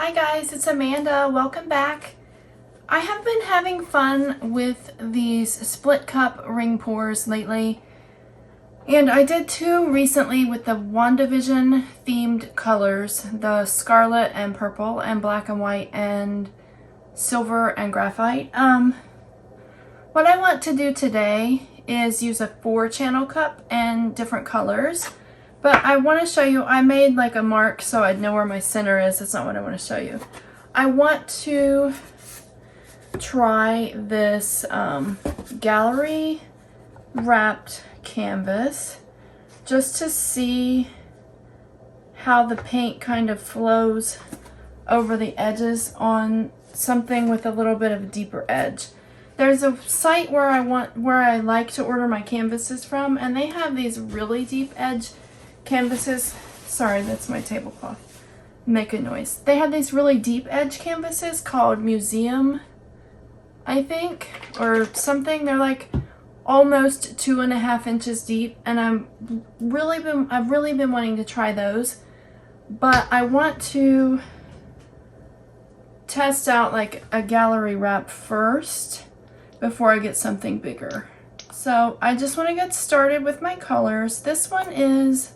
Hi guys, it's Amanda. Welcome back. I have been having fun with these split cup ring pours lately, and I did two recently with the WandaVision themed colors, the scarlet and purple and black and white and silver and graphite. What I want to do today is use a 4-channel cup and different colors. But I want to show you, I made like a mark so I'd know where my center is. That's not what I want to show you. I want to try this gallery wrapped canvas just to see how the paint kind of flows over the edges on something with a little bit of a deeper edge. There's a site where I like to order my canvases from, and they have these really deep edge canvases. Sorry, that's my tablecloth. Make a noise. They have these really deep edge canvases called Museum, I think, or something. They're like almost 2.5 inches deep, and I've really been wanting to try those, but I want to test out like a gallery wrap first before I get something bigger. So I just want to get started with my colors. This one is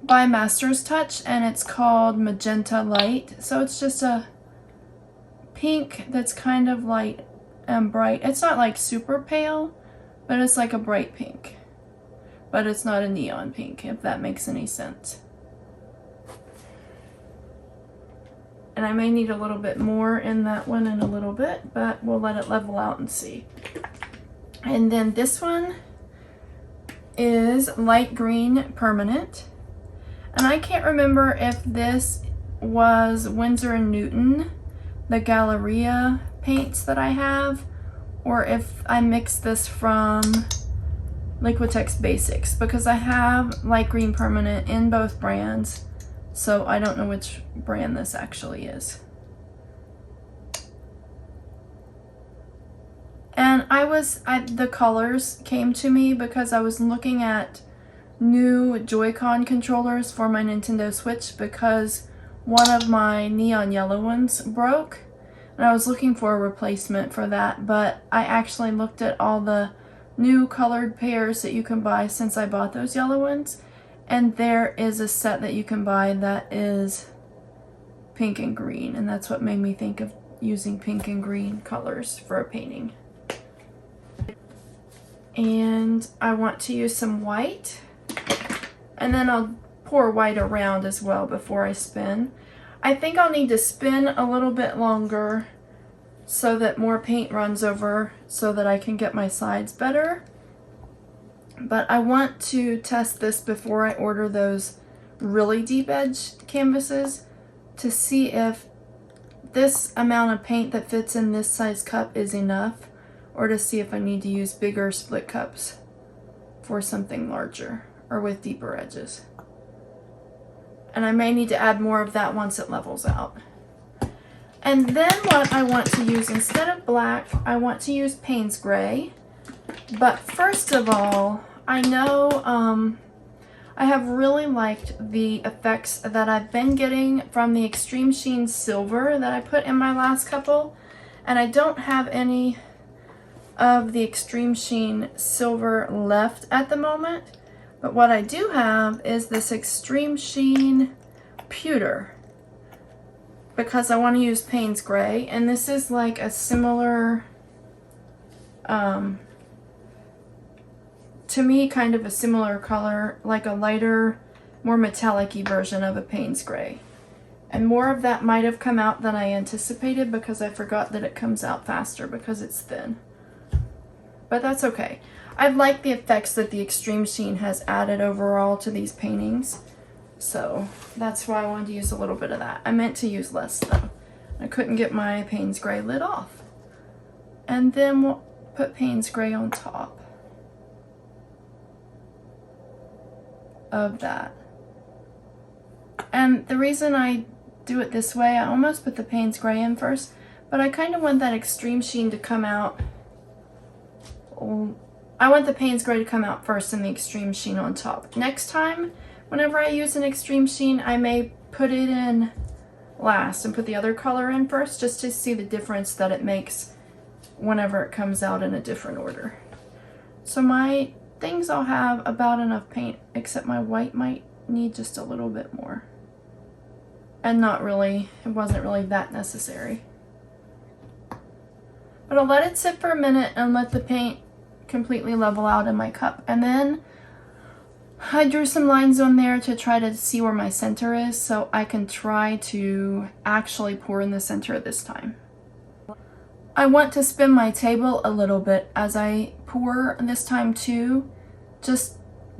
by Master's Touch, and it's called Magenta Light. So it's just a pink that's kind of light and bright. It's not like super pale, but it's like a bright pink. But it's not a neon pink, if that makes any sense. And I may need a little bit more in that one in a little bit, but we'll let it level out and see. And then this one is light green permanent. And I can't remember if this was Winsor & Newton, the Galleria paints that I have, or if I mixed this from Liquitex Basics, because I have light green permanent in both brands, so I don't know which brand this actually is. And the colors came to me because I was looking at new Joy-Con controllers for my Nintendo Switch, because one of my neon yellow ones broke, and I was looking for a replacement for that. But I actually looked at all the new colored pairs that you can buy since I bought those yellow ones, and there is a set that you can buy that is pink and green, and that's what made me think of using pink and green colors for a painting. And I want to use some white, and then I'll pour white around as well before I spin. I think I'll need to spin a little bit longer so that more paint runs over so that I can get my sides better. But I want to test this before I order those really deep edge canvases to see if this amount of paint that fits in this size cup is enough, or to see if I need to use bigger split cups for something larger or with deeper edges. And I may need to add more of that once it levels out. And then what I want to use, instead of black, I want to use Payne's gray. But first of all, I know I have really liked the effects that I've been getting from the Extreme Sheen silver that I put in my last couple. And I don't have any of the Extreme Sheen silver left at the moment. But what I do have is this Extreme Sheen Pewter, because I want to use Payne's gray, and this is like a similar, to me, kind of a similar color, like a lighter, more metallic-y version of a Payne's gray. And more of that might have come out than I anticipated, because I forgot that it comes out faster because it's thin. But that's okay. I like the effects that the Extreme Sheen has added overall to these paintings. So that's why I wanted to use a little bit of that. I meant to use less though. I couldn't get my Payne's gray lid off. And then we'll put Payne's gray on top of that. And the reason I do it this way, I almost put the Payne's gray in first, but I kind of want that Extreme Sheen to come out. I want the Payne's gray to come out first and the Extreme Sheen on top. Next time, whenever I use an Extreme Sheen, I may put it in last and put the other color in first, just to see the difference that it makes whenever it comes out in a different order. So my things all have about enough paint, except my white might need just a little bit more. And not really, it wasn't really that necessary. But I'll let it sit for a minute and let the paint completely level out in my cup. And then I drew some lines on there to try to see where my center is, so I can try to actually pour in the center this time. I want to spin my table a little bit as I pour this time too, just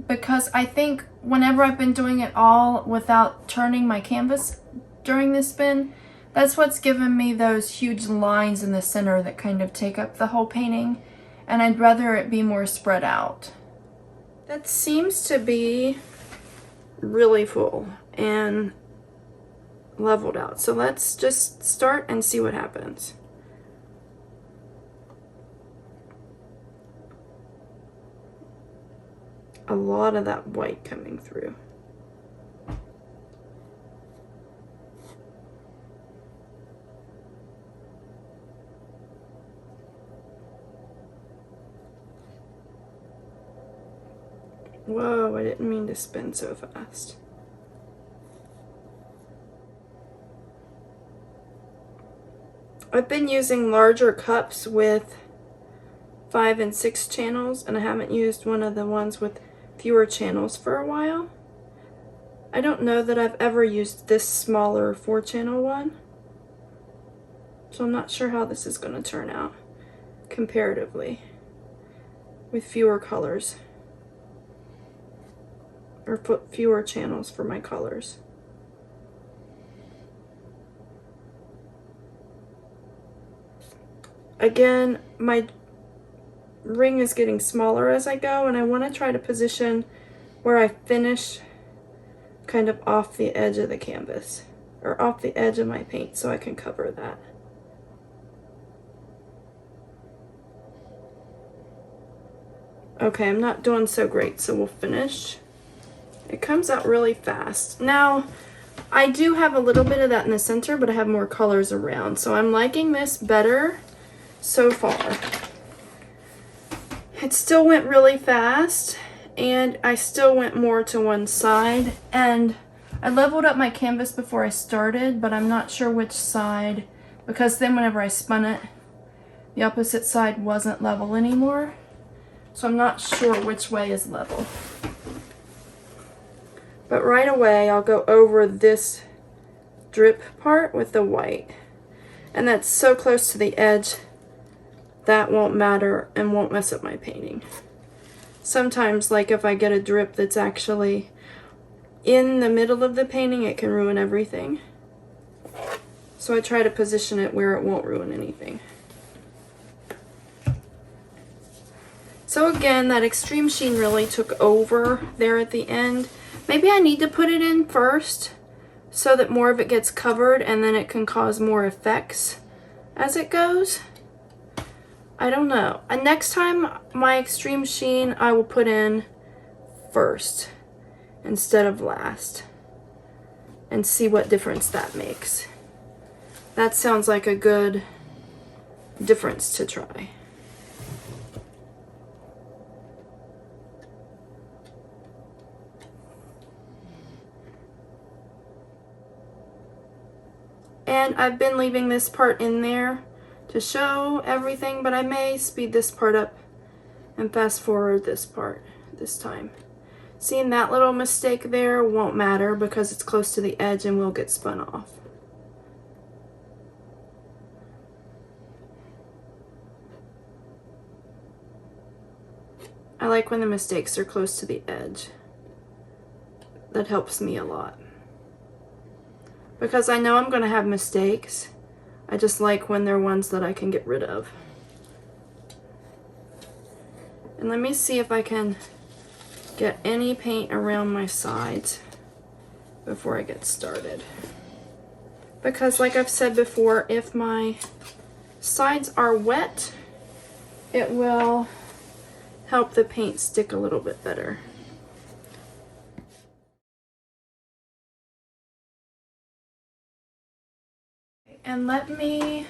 because I think whenever I've been doing it all without turning my canvas during this spin, that's what's given me those huge lines in the center that kind of take up the whole painting, and I'd rather it be more spread out. That seems to be really full and leveled out. So let's just start and see what happens. A lot of that white coming through. Whoa, I didn't mean to spin so fast. I've been using larger cups with 5 and 6 channels, and I haven't used one of the ones with fewer channels for a while. I don't know that I've ever used this smaller 4-channel one, so I'm not sure how this is going to turn out comparatively with fewer colors, or put fewer channels for my colors. Again, my ring is getting smaller as I go, and I want to try to position where I finish kind of off the edge of the canvas, or off the edge of my paint, so I can cover that. Okay, I'm not doing so great, so we'll finish. It comes out really fast. Now, I do have a little bit of that in the center, but I have more colors around, so I'm liking this better so far. It still went really fast, and I still went more to one side, and I leveled up my canvas before I started, but I'm not sure which side, because then whenever I spun it, the opposite side wasn't level anymore, so I'm not sure which way is level. But right away, I'll go over this drip part with the white, and that's so close to the edge that won't matter and won't mess up my painting. Sometimes, like if I get a drip that's actually in the middle of the painting, it can ruin everything. So I try to position it where it won't ruin anything. So again, that extreme sheen really took over there at the end. Maybe I need to put it in first so that more of it gets covered, and then it can cause more effects as it goes. I don't know. And next time, my extreme sheen I will put in first instead of last, and see what difference that makes. That sounds like a good difference to try. And I've been leaving this part in there to show everything, but I may speed this part up and fast forward this part this time. Seeing that little mistake there won't matter because it's close to the edge and will get spun off. I like when the mistakes are close to the edge. That helps me a lot, because I know I'm going to have mistakes. I just like when they're ones that I can get rid of. And let me see if I can get any paint around my sides before I get started. Because like I've said before, if my sides are wet, it will help the paint stick a little bit better. And let me,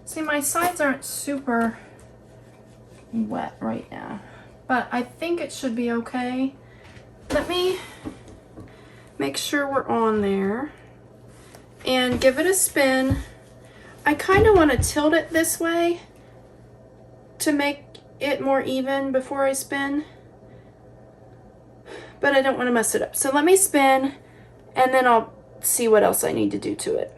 see, my sides aren't super wet right now, but I think it should be okay. Let me make sure we're on there and give it a spin. I kind of want to tilt it this way to make it more even before I spin, but I don't want to mess it up. So let me spin and then I'll see what else I need to do to it.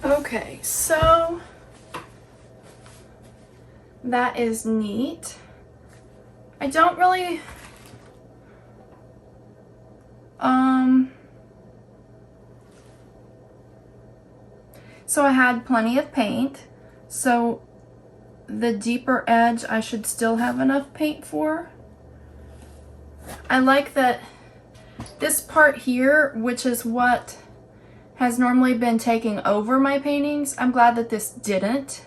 Okay, so that is neat. I don't really, so I had plenty of paint, so the deeper edge I should still have enough paint for. I like that this part here, which is what has normally been taking over my paintings, I'm glad that this didn't.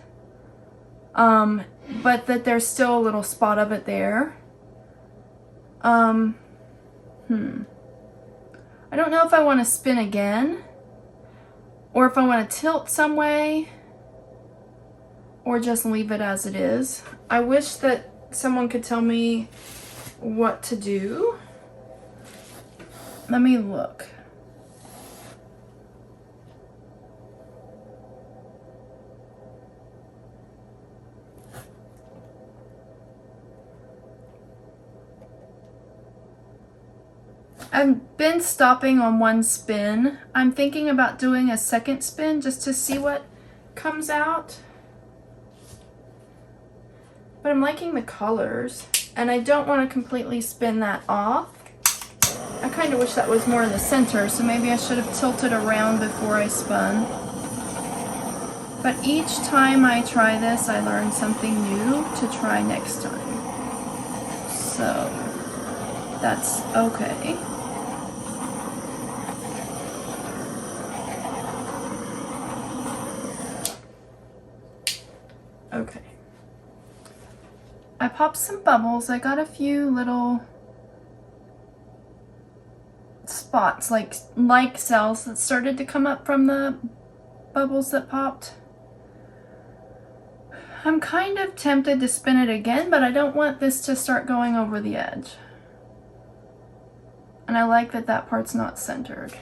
But that there's still a little spot of it there. I don't know if I want to spin again, or if I want to tilt some way, or just leave it as it is. I wish that someone could tell me what to do. Let me look. I've been stopping on one spin. I'm thinking about doing a second spin just to see what comes out. But I'm liking the colors, and I don't want to completely spin that off. I kind of wish that was more in the center, so maybe I should have tilted around before I spun. But each time I try this, I learn something new to try next time. So that's okay. Okay. I popped some bubbles. I got a few little spots, like cells that started to come up from the bubbles that popped. I'm kind of tempted to spin it again, but I don't want this to start going over the edge. And I like that that part's not centered.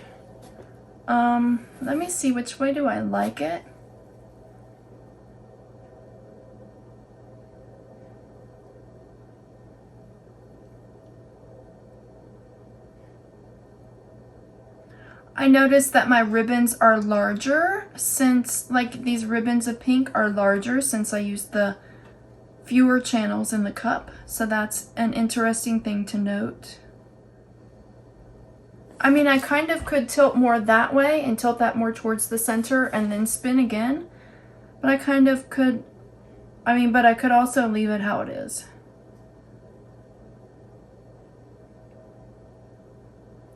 Let me see, which way do I like it? I noticed that my ribbons are larger since, like, these ribbons of pink are larger since I used the fewer channels in the cup. So that's an interesting thing to note. I mean, I kind of could tilt more that way and tilt that more towards the center and then spin again. But I kind of could, but I could also leave it how it is.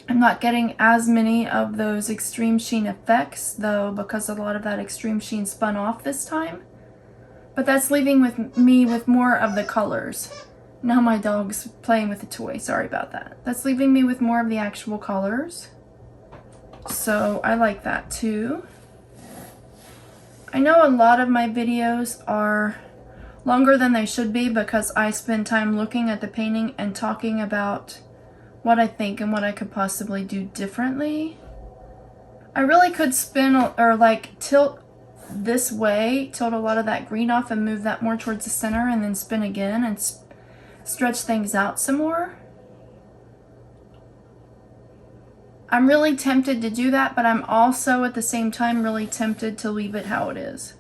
I'm not getting as many of those extreme sheen effects though, because a lot of that extreme sheen spun off this time. But that's leaving me with more of the colors. Now my dog's playing with a toy, sorry about that. That's leaving me with more of the actual colors. So I like that too. I know a lot of my videos are longer than they should be because I spend time looking at the painting and talking about what I think and what I could possibly do differently. I really could spin or like tilt this way, tilt a lot of that green off and move that more towards the center and then spin again and stretch things out some more. I'm really tempted to do that, but I'm also at the same time really tempted to leave it how it is.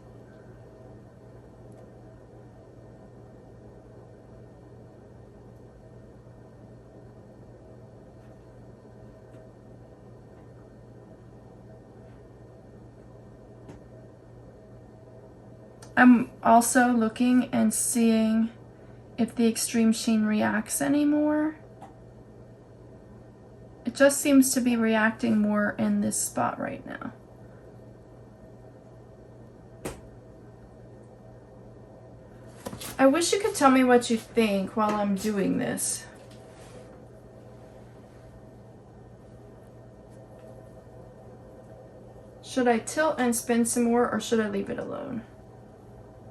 I'm also looking and seeing if the extreme sheen reacts anymore. It just seems to be reacting more in this spot right now. I wish you could tell me what you think while I'm doing this. Should I tilt and spin some more, or should I leave it alone?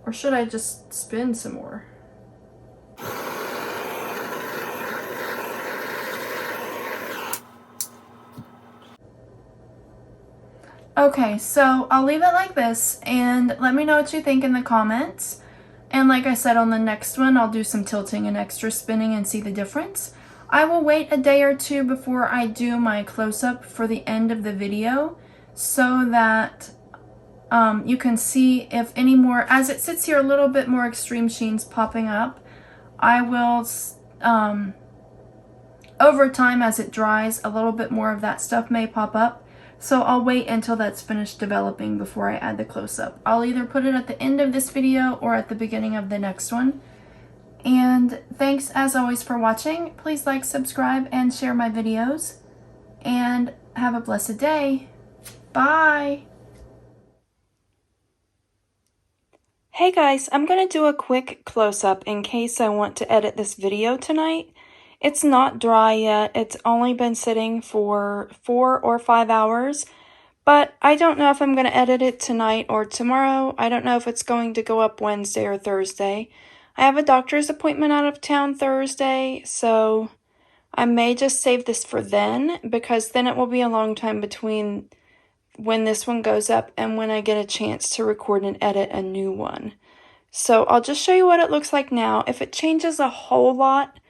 Or should I just spin some more? Okay, so I'll leave it like this, and let me know what you think in the comments. And like I said, on the next one, I'll do some tilting and extra spinning and see the difference. I will wait a day or two before I do my close-up for the end of the video, so that you can see if any more, as it sits here, a little bit more extreme sheens popping up. I will, over time as it dries, a little bit more of that stuff may pop up. So I'll wait until that's finished developing before I add the close-up. I'll either put it at the end of this video or at the beginning of the next one. And thanks as always for watching. Please like, subscribe, and share my videos. And have a blessed day. Bye! Hey guys, I'm going to do a quick close-up in case I want to edit this video tonight. It's not dry yet. It's only been sitting for 4 or 5 hours, but I don't know if I'm going to edit it tonight or tomorrow. I don't know if it's going to go up Wednesday or Thursday. I have a doctor's appointment out of town Thursday, so I may just save this for then, because then it will be a long time between when this one goes up and when I get a chance to record and edit a new one. So I'll just show you what it looks like now. If it changes a whole lot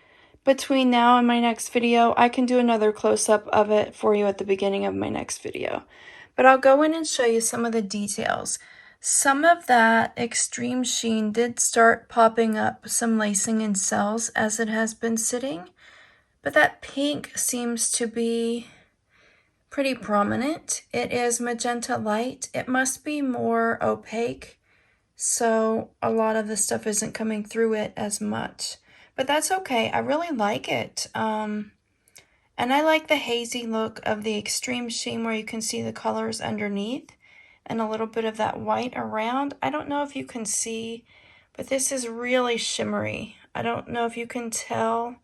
between now and my next video, I can do another close-up of it for you at the beginning of my next video. But I'll go in and show you some of the details. Some of that extreme sheen did start popping up some lacing and cells as it has been sitting, but that pink seems to be pretty prominent. It is magenta light. It must be more opaque, so a lot of the stuff isn't coming through it as much. But that's okay. I really like it. And I like the hazy look of the extreme sheen where you can see the colors underneath and a little bit of that white around. I don't know if you can see, but this is really shimmery. I don't know if you can tell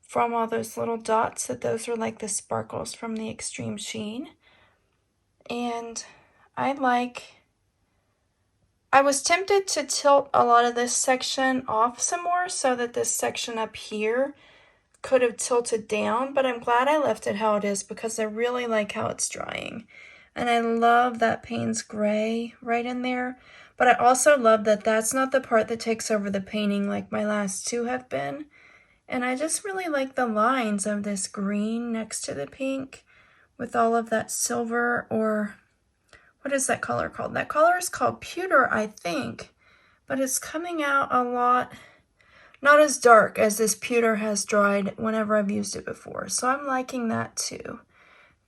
from all those little dots that those are like the sparkles from the extreme sheen. And I was tempted to tilt a lot of this section off some more so that this section up here could have tilted down, but I'm glad I left it how it is because I really like how it's drying. And I love that Payne's gray right in there, but I also love that that's not the part that takes over the painting like my last two have been. And I just really like the lines of this green next to the pink with all of that silver, or what is that color called? That color is called Pewter, I think, but it's coming out a lot, not as dark as this Pewter has dried whenever I've used it before. So I'm liking that too.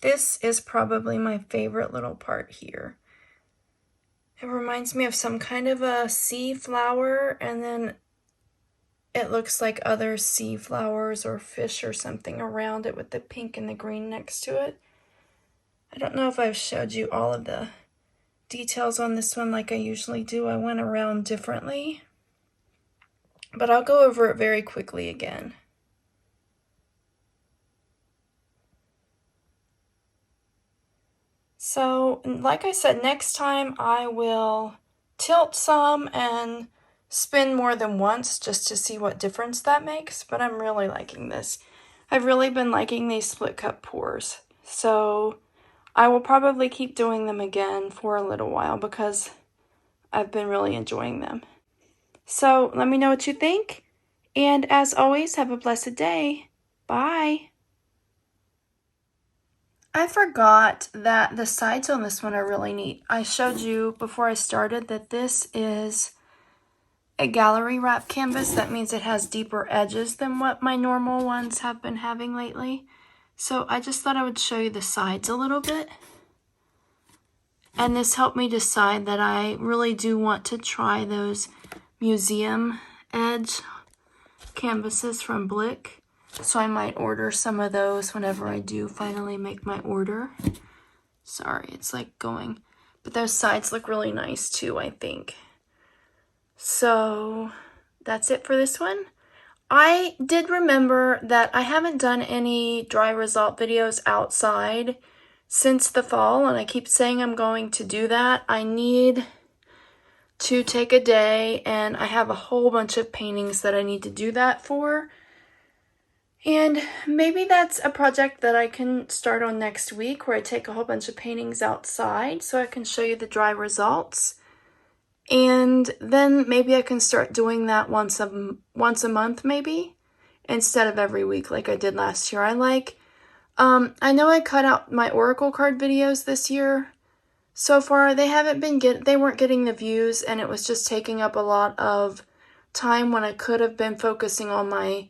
This is probably my favorite little part here. It reminds me of some kind of a sea flower, and then it looks like other sea flowers or fish or something around it with the pink and the green next to it. I don't know if I've showed you all of the details on this one like I usually do. I went around differently, but I'll go over it very quickly again. So, like I said, next time I will tilt some and spin more than once just to see what difference that makes, but I'm really liking this. I've really been liking these split cup pours, so I will probably keep doing them again for a little while because I've been really enjoying them. So let me know what you think, and as always, have a blessed day. Bye! I forgot that the sides on this one are really neat. I showed you before I started that this is a gallery wrap canvas. That means it has deeper edges than what my normal ones have been having lately. So I just thought I would show you the sides a little bit. And this helped me decide that I really do want to try those museum edge canvases from Blick. So I might order some of those whenever I do finally make my order. Sorry, it's like going. But those sides look really nice too, I think. So that's it for this one. I did remember that I haven't done any dry result videos outside since the fall, and I keep saying I'm going to do that. I need to take a day, and I have a whole bunch of paintings that I need to do that for. And maybe that's a project that I can start on next week, where I take a whole bunch of paintings outside so I can show you the dry results. And then maybe I can start doing that once a month maybe, instead of every week like I did last year. I know I cut out my Oracle card videos this year. So far, they weren't getting the views, and it was just taking up a lot of time when I could have been focusing on my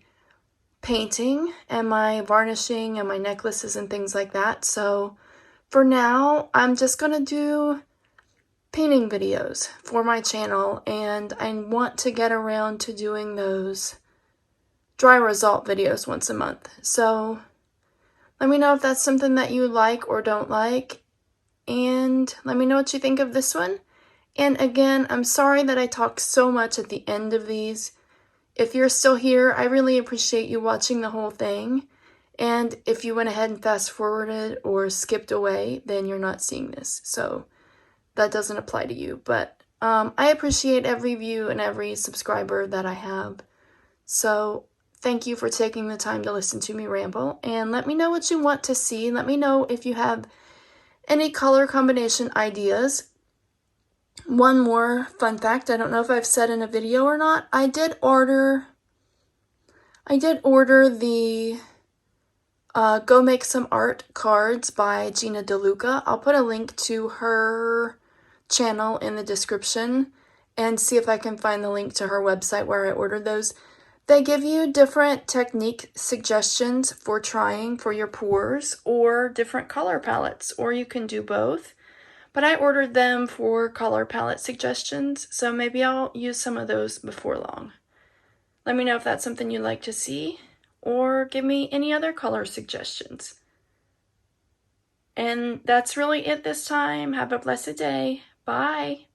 painting and my varnishing and my necklaces and things like that. So for now, I'm just going to do painting videos for my channel, and I want to get around to doing those dry result videos once a month. So let me know if that's something that you like or don't like, and let me know what you think of this one. And again, I'm sorry that I talk so much at the end of these. If you're still here, I really appreciate you watching the whole thing. And if you went ahead and fast forwarded or skipped away, then you're not seeing this. So that doesn't apply to you. But I appreciate every view and every subscriber that I have. So thank you for taking the time to listen to me ramble. And let me know what you want to see. Let me know if you have any color combination ideas. One more fun fact, I don't know if I've said in a video or not, I did order the Go Make Some Art cards by Gina DeLuca. I'll put a link to her channel in the description and see if I can find the link to her website where I ordered those. They give you different technique suggestions for trying for your pours, or different color palettes, or you can do both. But I ordered them for color palette suggestions, so maybe I'll use some of those before long. Let me know if that's something you'd like to see, or give me any other color suggestions. And that's really it this time. Have a blessed day. Bye.